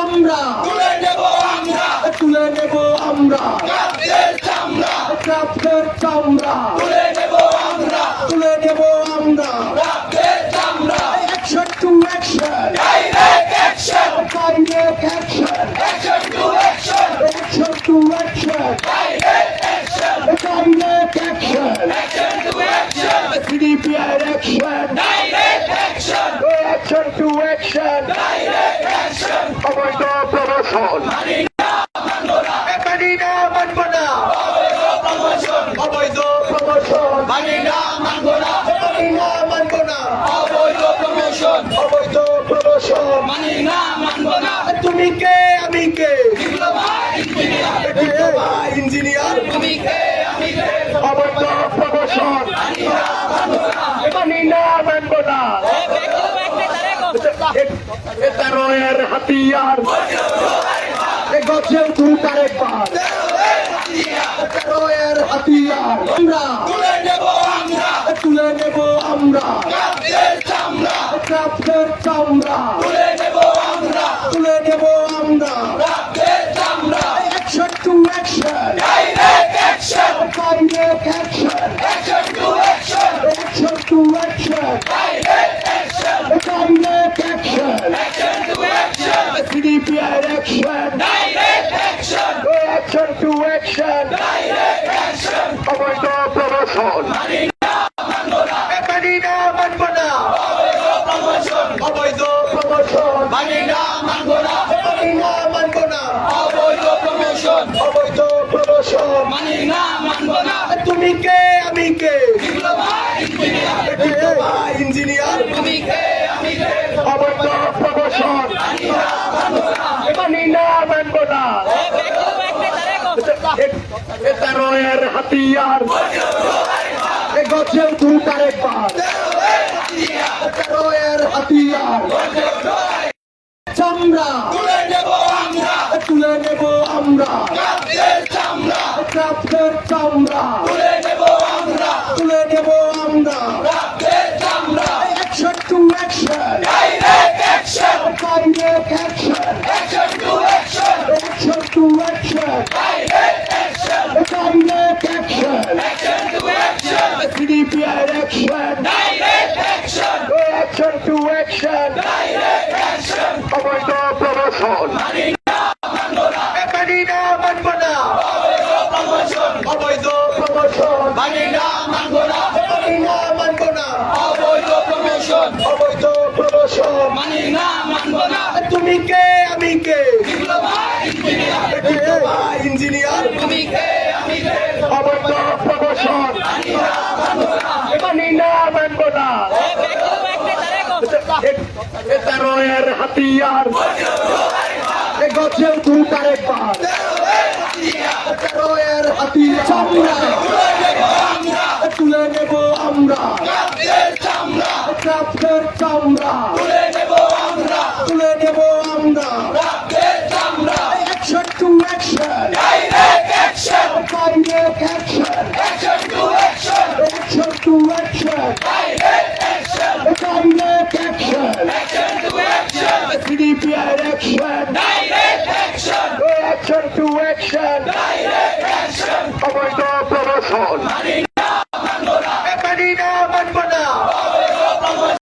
চামড়া তুলে নেব আমরা, তুলে নেব আমরা কাপড়ের চামড়া ক্রাফটের চামড়া তুলে নেব আমরা, তুলে নেব আমরা কাপড়ের চামড়া। Action to action direct action, direct action action to action, action to action direct action, direct action action to action, CDPR action direct action, action to action direct action. অবৈধ প্রমোশন মানি না, মানব না, মানি না মানব না অবৈধ প্রমোশন, অবৈধ প্রমোশন মানি না, মানব না, মানি না মানব না অবৈধ প্রমোশন, অবৈধ প্রমোশন মানি না, মানব না। তুমি কে আমি কে ডিপ্লোমা ইঞ্জিনিয়ার, ইঞ্জিনিয়ার তুমি কে আমি কে, অবৈধ প্রমোশন মানি না, মানব না। মানি না মানব না তেরোয়ের হাতিয়ার গছেও তুলতে আরেকবার তেরোয়ের হাতিয়ার আমরা তুলে নেব আমরা, তুলে নেব আমরা কাপড়ের চামড়া ক্রাফটের চামড়া তুলে নেব আমরা, তুলে নেব আমরা কাপড়ের চামড়া। Action to action direct action, direct action action to action, action to action direct action, direct action action to action, CDPR action direct action, action to action direct action. অবৈধ প্রমোশন মানি না, মানব না, মানি না মানব না অবৈধ প্রমোশন, অবৈধ প্রমোশন মানি না, মানব না, মানি না মানব না অবৈধ প্রমোশন, অবৈধ প্রমোশন মানি না, মানব না। তুমি কে আমি কে ডিপ্লোমা ইঞ্জিনিয়ার, ইঞ্জিনিয়ার তুমি কে আমি কে, অবৈধ প্রমোশন মানি না, মানব না। মানি না মানব না তেরোয়ের হাতিয়ার গছেও তুলতে আরেকবার তেরোয়ের হাতিয়ার চামড়া তুলে নেব আমরা, তুলে নেব আমরা কাপড়ের চামড়া ক্রাফটের চামড়া তুলে নেব আমরা, তুলে নেব আমরা কাপড়ের চামড়া। Action to action direct action, direct action action to action, action to action direct action, direct action action to action, CDPR action direct action, action to action direct action. অবৈধ প্রমোশন মানি না, মানব না, মানি না মানব না অবৈধ প্রমোশন, অবৈধ প্রমোশন মানি না, মানব না, মানি না মানব না অবৈধ প্রমোশন, অবৈধ প্রমোশন মানি না, মানব না। তুমি কে আমি কে ডিপ্লোমা ইঞ্জিনিয়ার, ইঞ্জিনিয়ার তুমি কে আমি কে, অবৈধ প্রমোশন মানি না, মানব না। মানি না মানব না তেরোয়ের হাতিয়ার গছেও তুলতে আরেকবার তেরোয়ের হাতিয়ার চামড়া তুলে নেব আমরা, তুলে নেব আমরা কাপড়ের চামড়া ক্রাফটের চামড়া তুলে নেব আমরা, তুলে নেব আমরা কাপড়ের চামড়া। Action to action direct action, direct action action to action, action to action direct action, direct action action to action, CDPR action direct action, action to action direct action. অবৈধ প্রমোশন মানি